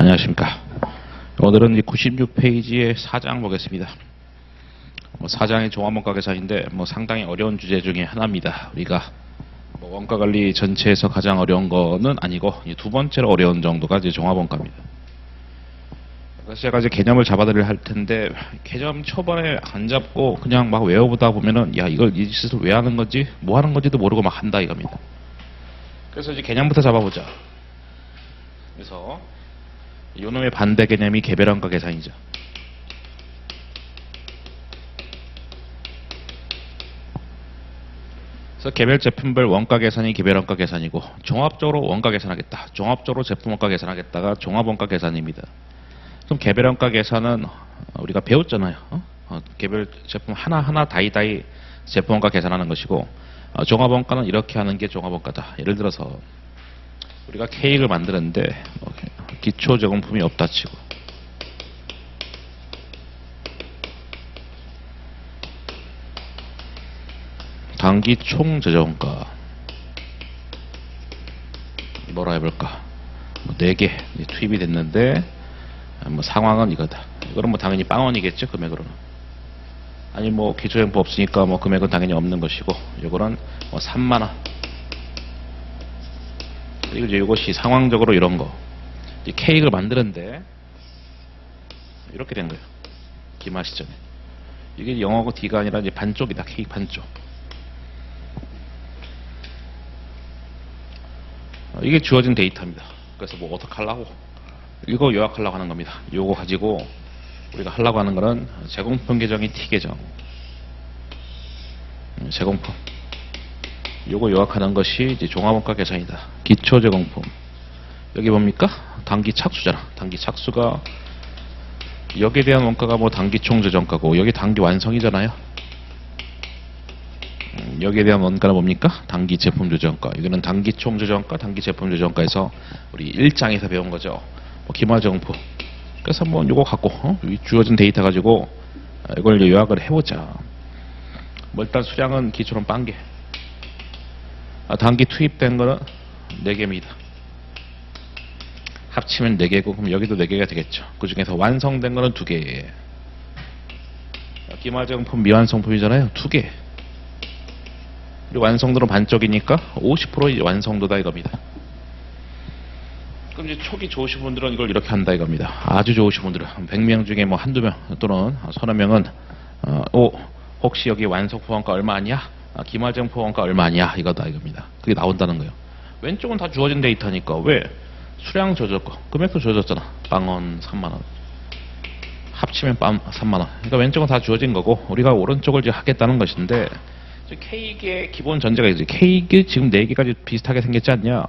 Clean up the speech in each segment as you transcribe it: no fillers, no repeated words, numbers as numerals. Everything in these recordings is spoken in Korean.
안녕하십니까. 오늘은 96페이지의 4장 보겠습니다. 4장의 종합원가 계산인데 상당히 어려운 주제 중에 하나입니다. 우리가 원가 관리 전체에서 가장 어려운 거는 아니고 두 번째로 어려운 정도가 이제 종합원가입니다. 그래서 제가 이제 개념을 잡아드릴 할 텐데, 개념 초반에 안 잡고 그냥 막 외워보다 보면은 야, 이걸 이 짓을 왜 하는 건지 뭐 하는 건지도 모르고 막 한다 이겁니다. 그래서 이제 개념부터 잡아보자. 그래서 요놈의 반대 개념이 개별원가 계산이죠. 그래서 개별 제품별 원가 계산이 개별원가 계산이고, 종합적으로 원가 계산하겠다, 종합적으로 제품 원가 계산하겠다가 종합원가 계산입니다. 그럼 개별원가 계산은 우리가 배웠잖아요. 개별 제품 하나하나 다이다이 제품 원가 계산하는 것이고, 종합원가는 이렇게 하는 게 종합원가다. 예를 들어서 우리가 케이크를 만드는데 기초 제공품이 없다 치고, 단기 총 제조원가 뭐라 해볼까, 4개 투입이 됐는데 상황은 이거다. 이거는 당연히 빵원이겠죠, 금액으로는. 아니 기초제공품 없으니까 금액은 당연히 없는 것이고, 요거는 3만원. 그리고 이제 이것이 상황적으로 이런 거, 케이크를 만드는데 이렇게 된 거예요. 기마 시점에 이게 영어고 D가 아니라 이제 반쪽이다. 케이크 반쪽. 이게 주어진 데이터입니다. 그래서 어떻게 하려고, 이거 요약하려고 하는 겁니다. 요거 가지고 우리가 하려고 하는 거는 제공품 계정이 T 계정, 제공품, 요거 요약하는 것이 이제 종합원가 계산이다. 기초 제공품, 여기 뭡니까? 단기 착수잖아. 단기 착수가, 여기에 대한 원가가 단기 총 제조원가고, 여기 단기 완성이잖아요. 여기에 대한 원가는 뭡니까? 단기 제품 제조원가. 여기는 단기 총 제조원가, 단기 제품 제조원가에서 우리 1장에서 배운 거죠. 기마 제공품. 그래서 요거 갖고 주어진 데이터 가지고 이걸 이제 요약을 해보자. 일단 수량은 기초는 빵개. 단기 투입된 거는 4개입니다. 합치면 4개고, 그럼 여기도 4개가 되겠죠. 그 중에서 완성된 거는 2개. 기마 제공품 미완성품이잖아요. 2개. 그리고 완성도는 반쪽이니까 50% 완성도다 이겁니다. 그럼 이제 촉이 좋으신 분들은 이걸 이렇게 한다 이겁니다. 아주 좋으신 분들은 100명 중에 한두 명 또는 서너 명은 혹시 여기 완성품 원가 얼마 아니야? 기마 제공품 원가 얼마 아니야? 이거다 이겁니다. 그게 나온다는 거예요. 왼쪽은 다 주어진 데이터니까. 왜? 수량 조졌고 금액도 조졌잖아. 빵원 3만원, 합치면 3만원. 그러니까 왼쪽은 다 주어진 거고, 우리가 오른쪽을 이제 하겠다는 것인데, 케이크의 기본 전제가 이제 케이크 지금 4개까지 비슷하게 생겼지 않냐?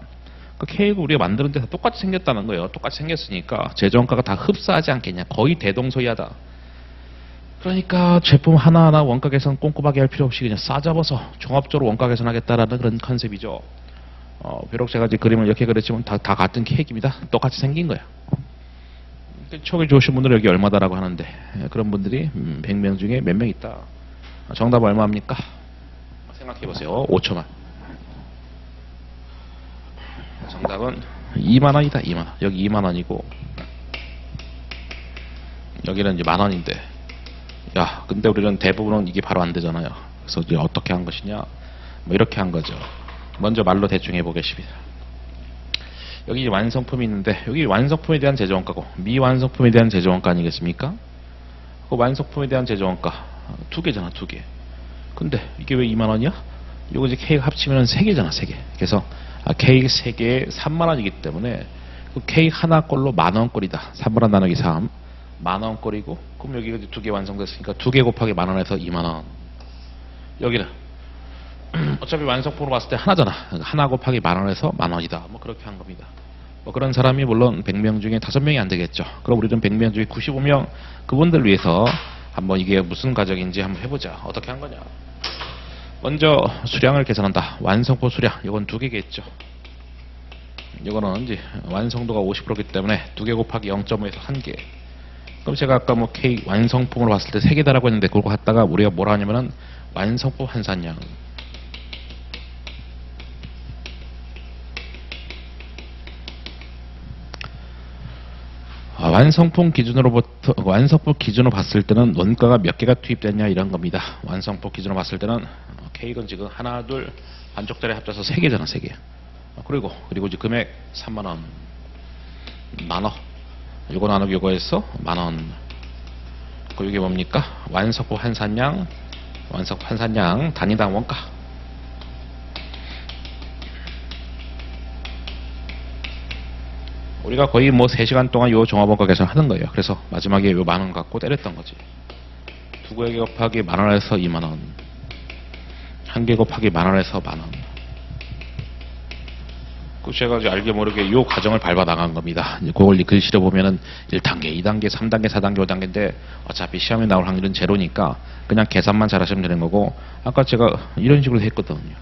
그 케이크 우리가 만드는데 다 똑같이 생겼다는 거예요. 똑같이 생겼으니까 제조원가가 다 흡사하지 않겠냐? 거의 대동소이하다. 그러니까 제품 하나하나 원가 계산 꼼꼼하게 할 필요 없이 그냥 싸잡아서 종합적으로 원가 계산하겠다라는 그런 컨셉이죠. 비록 제가 이제 그림을 이렇게 그렸지만 다 같은 케이크입니다. 똑같이 생긴 거야. 촉이 좋으신 분들은 여기 얼마다라고 하는데, 그런 분들이 100명 중에 몇 명 있다. 정답 얼마입니까? 생각해보세요. 5초만. 정답은 2만원이다. 2만원. 여기 2만원이고 여기는 이제 만원인데, 야 근데 우리는 대부분은 이게 바로 안 되잖아요. 그래서 이제 어떻게 한 것이냐, 이렇게 한 거죠. 먼저 말로 대충 해보겠습니다. 여기 완성품이 있는데, 여기 완성품에 대한 제조원가고 미완성품에 대한 제조원가 아니겠습니까? 그 완성품에 대한 제조원가 2개잖아. 2개. 근데 이게 왜 2만원이야? 이거 이제 케이크 합치면 3개잖아. 3개. 그래서 케이크 3개에 3만원이기 때문에 그 케이크 하나 꼴로 만원꼴이다. 3만원 나누기 3 만원꼴이고, 그럼 여기가 이제 2개 완성됐으니까 2개 곱하기 만원에서 2만원. 여기는 어차피 완성품으로 봤을 때 하나잖아. 하나 곱하기 만원에서 만원이다. 그렇게 한 겁니다. 그런 사람이 물론 100명 중에 5명이 안 되겠죠. 그럼 우리는 100명 중에 95명, 그분들 위해서 한번 이게 무슨 과정인지 한번 해보자. 어떻게 한 거냐. 먼저 수량을 계산한다. 완성품 수량, 이건 2개겠죠. 이거는 이제 완성도가 50%이기 때문에 2개 곱하기 0.5에서 1개. 그럼 제가 아까 케이크 완성품으로 봤을 때 3개다라고 했는데, 그거 갖다가 우리가 뭐라 하냐면은 완성품 환산량. 완성품 기준으로부터 완성품 기준으로 봤을 때는 원가가 몇 개가 투입됐냐 이런 겁니다. 완성품 기준으로 봤을 때는 케이크는 지금 하나, 둘, 반쪽짜리 합쳐서 3개잖아, 3개. 그리고 이제 금액 3만 원, 만 원. 요거 나누기 요거 해서 만 원. 그리고 이게 뭡니까? 완성품 환산량, 단위당 원가. 우리가 거의 뭐 3시간 동안 요 종합원가 계산하는 거예요. 그래서 마지막에 요 만 원 갖고 때렸던 거지. 2개 곱하기 만 원에서 2만 원. 1개 곱하기 만 원에서 만 원. 그 제가 알게 모르게 요 과정을 밟아 나간 겁니다. 그걸 글씨로 보면은 1단계, 2단계, 3단계, 4단계, 5단계인데 어차피 시험에 나올 확률은 제로니까 그냥 계산만 잘하시면 되는 거고, 아까 제가 이런 식으로 했거든요.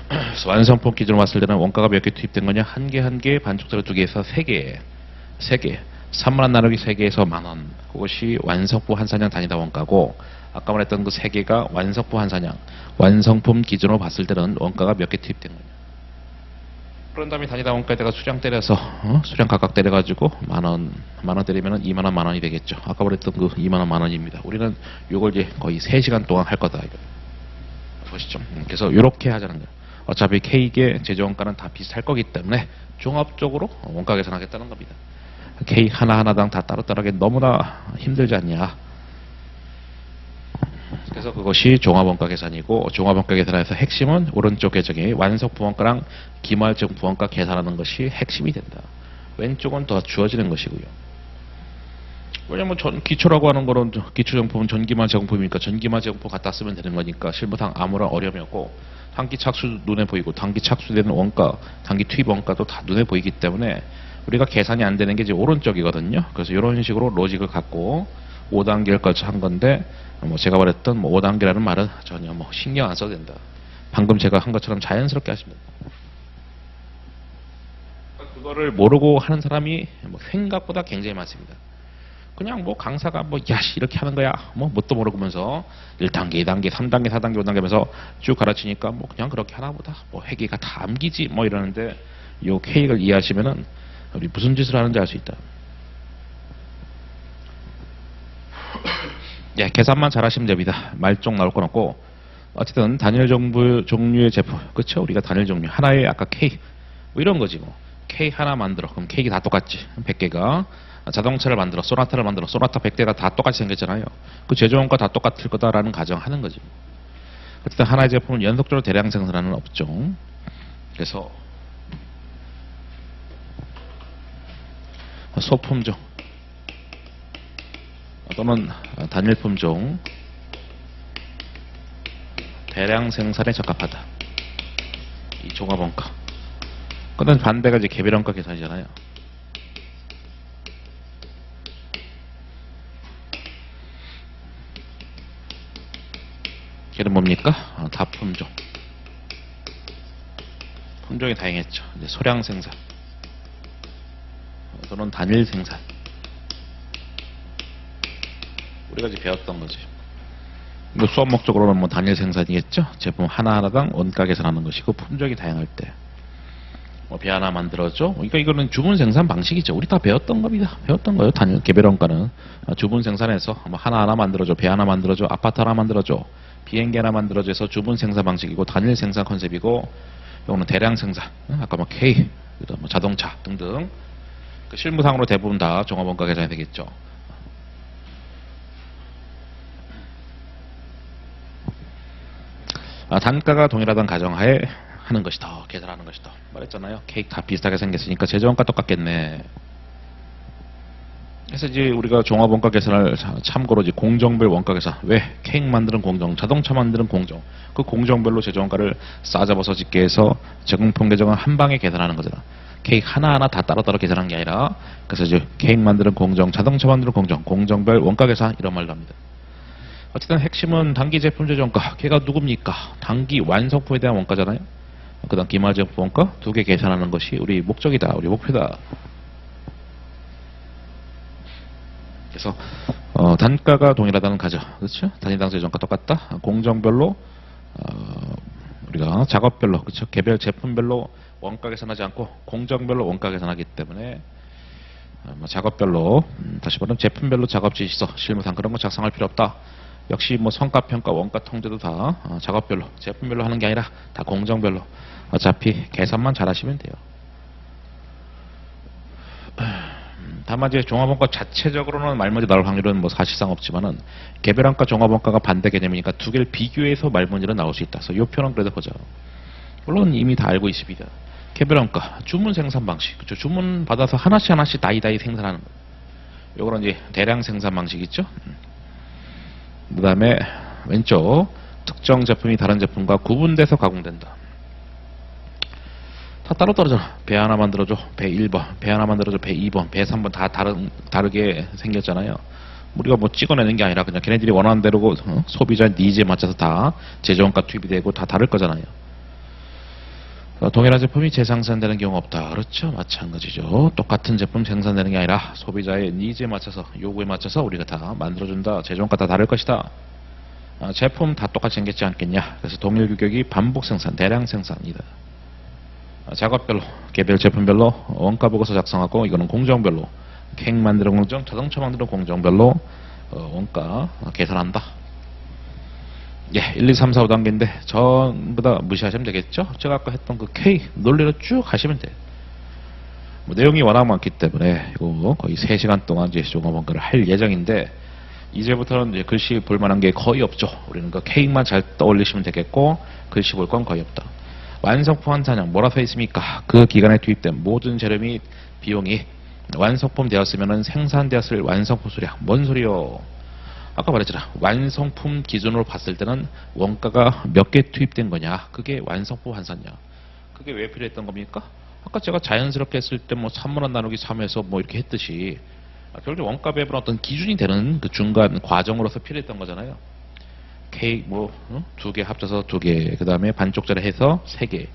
그래서 완성품 기준으로 봤을 때는 원가가 몇 개 투입된 거냐? 한 개, 반쪽짜리 2개에서 3개. 3만 원 나누기 3개에서 만 원. 그것이 완성품 환산량 단위당 원가고, 아까 말했던 그 3개가 완성품 환산량. 완성품 기준으로 봤을 때는 원가가 몇 개 투입된 거냐? 그런 다음에 단위당 원가에다가 수량 때려서 수량 각각 때려가지고 만 원 때리면은 2만 원, 만 원이 되겠죠. 아까 말했던 그 2만 원, 만 원입니다. 우리는 요걸 이제 거의 3시간 동안 할 거다 이거. 보시죠. 그래서 요렇게 하자는 거예요. 어차피 K의 제조원가는 다 비슷할 거기 때문에 종합적으로 원가 계산하겠다는 겁니다. K 하나하나당 다 따로따로 하기 너무나 힘들지 않냐. 그래서 그것이 종합원가 계산이고, 종합원가 계산에서 핵심은 오른쪽 계정의 완성부원가랑 기말정부원가 계산하는 것이 핵심이 된다. 왼쪽은 더 주어지는 것이고요. 왜냐면 기초라고 하는 거는 기초정품은 전기말 제공품이니까 전기말 제공품 갖다 쓰면 되는 거니까 실무상 아무런 어려움이 없고, 단기 착수 눈에 보이고 단기 착수되는 원가, 단기 투입 원가도 다 눈에 보이기 때문에 우리가 계산이 안 되는 게 이제 오른쪽이거든요. 그래서 이런 식으로 로직을 갖고 5단계까지 한 건데, 뭐 제가 말했던 뭐 5단계라는 말은 전혀 뭐 신경 안 써도 된다. 방금 제가 한 것처럼 자연스럽게 하시면 된다. 그거를 모르고 하는 사람이 뭐 생각보다 굉장히 많습니다. 그냥 뭐 강사가 뭐 야씨 이렇게 하는 거야 뭐 뭣도 모르면서 1단계, 2단계, 3단계, 4단계, 5단계 하면서 쭉 가르치니까 뭐 그냥 그렇게 하나 보다, 뭐 회계가 다 암기지 뭐 이러는데, 요 K를 이해하시면은 우리 무슨 짓을 하는지 알 수 있다. 예, 계산만 잘하시면 됩니다. 말종 나올 건 없고, 어쨌든 단일 종류의 제품, 그렇죠? 우리가 단일 종류 하나에 아까 K 뭐 이런 거지 뭐. K 하나 만들어, 그럼 K 다 똑같지. 100개가 자동차를 만들어, 소나타를 만들어, 소나타 100대가 다 똑같이 생겼잖아요. 그 제조원가 다 똑같을 거다라는 가정하는 거지. 어쨌든 하나의 제품을 연속적으로 대량 생산하는 업종. 그래서 소품종 또는 단일 품종, 대량 생산에 적합하다. 이 종합원가. 그다음 반대가 이제 개별원가 계산이잖아요. 걔는 뭡니까? 다품종. 품종이 다양했죠. 이제 소량 생산 또는 단일 생산. 우리가 이제 배웠던 거지. 뭐 수업 목적으로는 뭐 단일 생산이겠죠. 제품 하나하나당 원가 계산하는 것이고, 품종이 다양할 때 뭐 배 하나 만들어줘. 그러니까 이거는 주문 생산 방식이죠. 우리 다 배웠던 겁니다. 배웠던 거예요. 단일 개별 원가는 주문 생산해서 뭐 하나하나 만들어줘, 배 하나 만들어줘, 아파트 하나 만들어줘, 비행기 하나 만들어줘 해서 주문 생산 방식이고, 단일 생산 컨셉이고, 이거는 대량 생산. 아까 뭐 K, 뭐 자동차 등등. 그 실무상으로 대부분 다 종합원가 계산이 되겠죠. 단가가 동일하다는 가정하에 하는 것이다. 계산하는 것이다. 말했잖아요. 케이크 다 비슷하게 생겼으니까 제조원가 똑같겠네. 그래서 이제 우리가 종합원가 계산을 참고로 이제 공정별 원가 계산. 왜? 케이크 만드는 공정, 자동차 만드는 공정. 그 공정별로 제조원가를 싸잡아서 집계해서 제공품 계정을 한 방에 계산하는 거잖아. 케이크 하나하나 다 따로따로 계산한 게 아니라, 그래서 이제 케이크 만드는 공정, 자동차 만드는 공정, 공정별 원가 계산 이런 말로 합니다. 어쨌든 핵심은 단기 제품 제조원가. 걔가 누굽니까? 단기 완성품에 대한 원가잖아요. 그 다음 기말 제품 원가 2개 계산하는 것이 우리 목적이다. 우리 목표다. 그래서 단가가 동일하다는 가정. 그렇죠? 단위당 제조원가 똑같다. 공정별로 우리가 작업별로, 그렇죠? 개별 제품별로 원가 계산하지 않고 공정별로 원가 계산하기 때문에 뭐 작업별로 다시 말하면 제품별로 작업 지시서 실무상 그런 거 작성할 필요 없다. 역시 뭐 성과 평가 원가 통제도 다 작업별로 제품별로 하는 게 아니라 다 공정별로 어차피 계산만 잘하시면 돼요. 다만 이제 종합원가 자체적으로는 말문제 나올 확률은 뭐 사실상 없지만은 개별원가 종합원가가 반대 개념이니까 두 개를 비교해서 말문제는 나올 수 있다. 그래서 이 표는 그래도 보자. 물론 이미 다 알고 있습니다. 개별원가 주문 생산 방식, 그렇죠? 주문 받아서 하나씩 다이다이 생산하는 거. 요거는 이제 대량 생산 방식 있죠. 그다음에 왼쪽 특정 제품이 다른 제품과 구분돼서 가공된다. 다 따로 떨어져. 배 하나 만들어줘. 배 1번. 배 하나 만들어줘. 배 2번. 배 3번 다 다르게 생겼잖아요. 우리가 뭐 찍어내는 게 아니라 그냥 걔네들이 원하는 대로 소비자의 니즈에 맞춰서 다 제조원가 투입이 되고 다 다를 거잖아요. 동일한 제품이 재생산되는 경우 없다. 그렇죠. 마찬가지죠. 똑같은 제품 생산되는 게 아니라 소비자의 니즈에 맞춰서 요구에 맞춰서 우리가 다 만들어준다. 제조원가 다 다를 것이다. 제품 다 똑같이 생겼지 않겠냐. 그래서 동일 규격이 반복 생산, 대량 생산이다. 작업별로, 개별 제품별로 원가 보고서 작성하고 이거는 공정별로 케이크 만드는 공정, 자동차 만드는 공정별로 원가 계산한다. 예, 1, 2, 3, 4, 5단계인데 전부 다 무시하시면 되겠죠? 제가 아까 했던 그 K 논리로 쭉 하시면 돼요. 뭐 내용이 워낙 많기 때문에 이거 거의 3시간 동안 이제 종합원가를 할 예정인데 이제부터는 이제 글씨 볼 만한 게 거의 없죠. 우리는 그 K만 잘 떠올리시면 되겠고 글씨 볼 건 거의 없다. 완성품 한산량 뭐라 써 있습니까? 그 기간에 투입된 모든 재료 및 비용이 완성품 되었으면 생산되었을 완성품 수량. 뭔 소리요? 아까 말했잖아. 완성품 기준으로 봤을 때는 원가가 몇 개 투입된 거냐. 그게 완성품 환산량. 그게 왜 필요했던 겁니까? 아까 제가 자연스럽게 했을 때 뭐 3문헌 나누기 3에서 뭐 이렇게 했듯이 결국 원가 배분 어떤 기준이 되는 그 중간 과정으로서 필요했던 거잖아요. K 뭐 2개 합쳐서 2개, 그 다음에 반쪽짜리 해서 3개.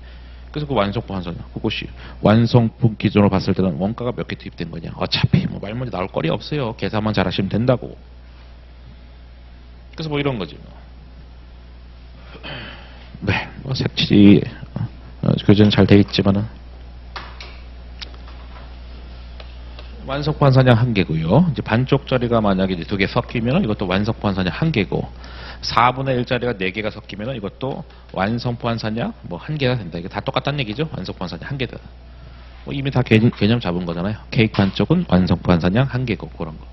그래서 그 완성품 환산량. 그것이 완성품 기준으로 봤을 때는 원가가 몇 개 투입된 거냐. 어차피 뭐 말문제 나올 거리 없어요. 계산만 잘하시면 된다고. 그래서 뭐 이런 거지. 네, 뭐 색칠이 교재는 잘 돼 있지만은 완성품 환산량 1개고요. 이제 반쪽짜리가 만약에 이제 2개 섞이면 이것도 완성품 환산량 1개고 4분의 1짜리가 4개가 섞이면 이것도 완성품 환산량 뭐 1개가 된다. 이게 다 똑같다는 얘기죠. 완성품 환산량 1개다. 뭐 이미 다 개념 잡은 거잖아요. 케이크 반쪽은 완성품 환산량 1개고 그런 거.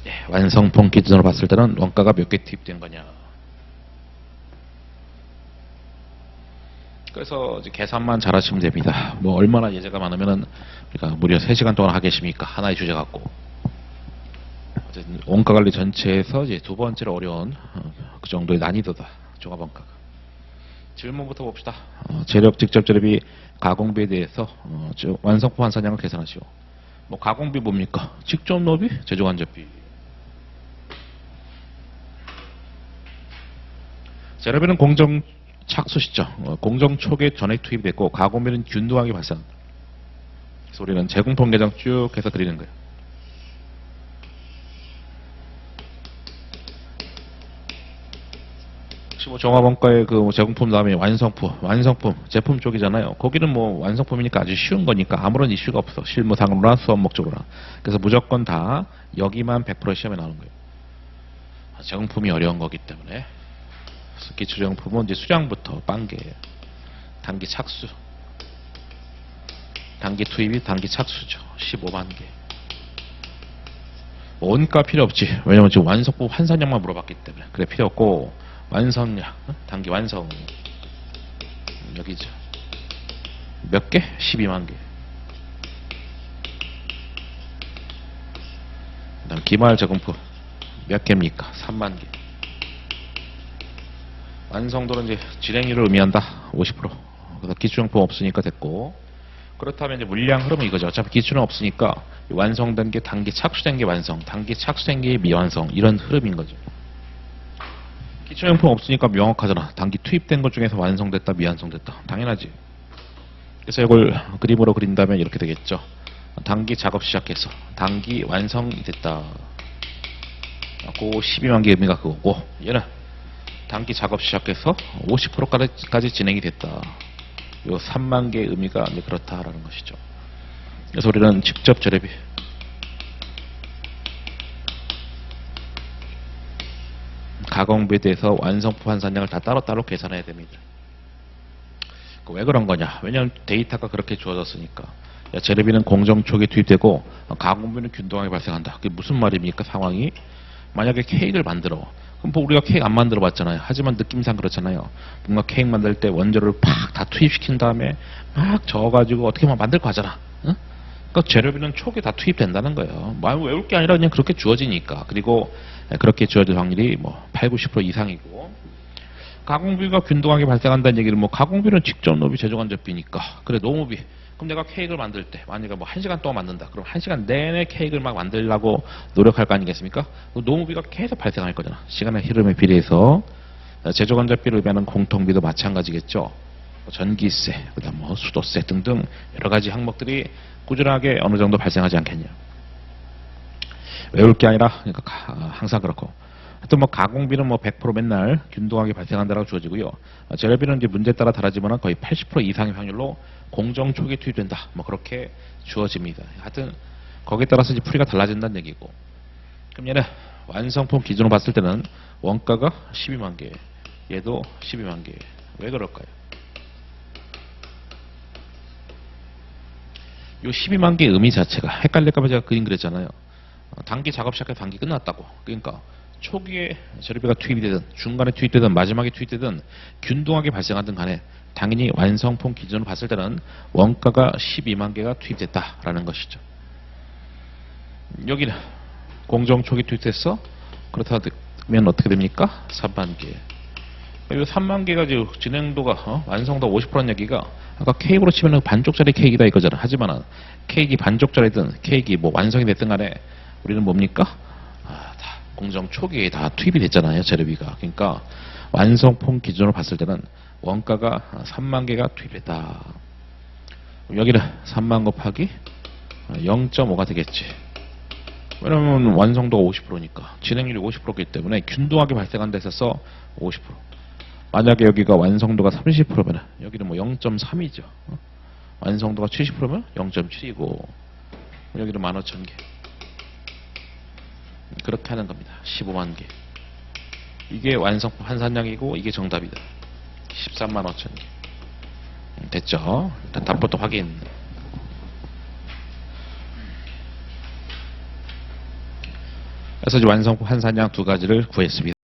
예, 완성품 기준으로 봤을 때는 원가가 몇 개 투입된 거냐. 그래서 이제 계산만 잘하시면 됩니다. 뭐 얼마나 예제가 많으면은 우리가 무려 3시간 동안 하겠습니까? 하나의 주제 갖고. 원가 관리 전체에서 이제 두 번째로 어려운 그 정도의 난이도다. 종합원가가. 질문부터 봅시다. 재력 직접 재료비 가공비에 대해서 완성품 환산량을 계산하시오. 뭐 가공비 뭡니까? 직접 노비, 제조간접비. 재료비는 공정 착수 시점, 공정 초기에 전액 투입됐고 가공비는 균등하게 발생한다. 그래서 우리는 제공품 계정 쭉 해서 그리는 거예요. 혹시 뭐 종합원가의 그 제공품 다음에 완성품, 제품 쪽이잖아요. 거기는 뭐 완성품이니까 아주 쉬운 거니까 아무런 이슈가 없어. 실무상으로나 수업 목적으로나. 그래서 무조건 다 여기만 100% 시험에 나오는 거예요. 제공품이 어려운 거기 때문에. 기초제공품은 이제 수량부터 빵개, 단기 착수, 단기 투입이 단기 착수죠. 15만 개. 원가 필요 없지. 왜냐면 지금 완성품 환산량만 물어봤기 때문에. 그래 필요 없고 완성량, 단기 완성 여기죠. 몇 개? 12만 개. 그다음 기말 제공품 몇 개입니까? 3만 개. 완성도는 이제 진행률을 의미한다. 50%. 그래서 기초용품 없으니까 됐고. 그렇다면 이제 물량 흐름은 이거죠. 어차피 기초는 없으니까 완성된 게 단기 착수된 게 완성, 단기 착수된 게 미완성 이런 흐름인 거죠. 기초용품 없으니까 명확하잖아. 단기 투입된 것 중에서 완성됐다, 미완성됐다. 당연하지. 그래서 이걸 그림으로 그린다면 이렇게 되겠죠. 단기 작업 시작해서 단기 완성이 됐다. 그 12만 개 의미가 그거고 얘는 단기 작업 시작해서 50%까지 진행이 됐다. 요 3만 개의 의미가 그렇다라는 것이죠. 그래서 우리는 직접 재래비 가공비에 대해서 완성품 환산량을 다 따로따로 계산해야 됩니다. 왜 그런 거냐? 왜냐하면 데이터가 그렇게 주어졌으니까. 야, 재래비는 공정 초기에 투입되고 가공비는 균등하게 발생한다. 그게 무슨 말입니까? 상황이 만약에 케이크를 만들어. 그럼 뭐 우리가 케이크 안 만들어 봤잖아요. 하지만 느낌상 그렇잖아요. 뭔가 케이크 만들 때 원재료를 팍 다 투입시킨 다음에 막 저어가지고 어떻게 막 만들 거잖아. 응? 그러니까 재료비는 초기에 다 투입된다는 거예요. 말 외울 게 아니라 그냥 그렇게 주어지니까. 그리고 그렇게 주어질 확률이 뭐 8, 90% 이상이고, 가공비가 균등하게 발생한다는 얘기는 뭐 가공비는 직접 노비 제조간접비니까. 그래, 노무비. 그럼 내가 케이크를 만들 때 만약에 뭐 1시간 동안 만든다. 그럼 1시간 내내 케이크를 막 만들려고 노력할 거 아니겠습니까? 노무비가 계속 발생할 거잖아. 시간의 흐름에 비례해서. 제조간접비를 의미하는 공통비도 마찬가지겠죠. 전기세, 그다음 뭐 수도세 등등 여러 가지 항목들이 꾸준하게 어느 정도 발생하지 않겠냐. 외울 게 아니라 그러니까 항상 그렇고. 하여튼 뭐 가공비는 뭐 100% 맨날 균등하게 발생한다라고 주어지고요. 재료비는 이제 문제에 따라 다르지만 거의 80% 이상의 확률로 공정 초기에 투입된다. 뭐 그렇게 주어집니다. 하여튼 거기에 따라서 이제 풀이가 달라진다는 얘기고. 그럼 얘는 완성품 기준으로 봤을 때는 원가가 12만 개, 얘도 12만 개. 왜 그럴까요? 요 12만 개의 의미 자체가 헷갈릴까봐 제가 그림 그렸잖아요. 단기 작업 시작해서 단기 끝났다고. 그러니까 초기에 재료비가 투입이 되든 중간에 투입되든 마지막에 투입되든 균등하게 발생하든 간에 당연히 완성품 기준으로 봤을 때는 원가가 12만 개가 투입됐다라는 것이죠. 여기는 공정 초기 투입됐어? 그렇다면 어떻게 됩니까? 3만 개. 이 3만 개가 지금 진행도가 완성도 50%는 얘기가 아까 케이크로 치면 반쪽짜리 케이크다 이거잖아. 하지만 케이크 반쪽짜리든 케이크 뭐 완성이 됐든 간에 우리는 뭡니까? 다 공정 초기에 다 투입이 됐잖아요. 재료비가. 그러니까 완성품 기준으로 봤을 때는 원가가 3만 개가 투입됐다. 여기는 3만 곱하기 0.5가 되겠지. 왜냐면 완성도가 50%니까 진행률이 50%이기 때문에 균등하게 발생한다 했어서 50%. 만약에 여기가 완성도가 30%면 여기는 뭐 0.3이죠. 완성도가 70%면 0.7이고 여기는 15,000개. 그렇게 하는 겁니다. 15만 개. 이게 완성품 환산량이고 이게 정답이다. 13만 5천 개. 됐죠? 일단 답부터 확인. 그래서 이제 완성품 환산량 두 가지를 구했습니다.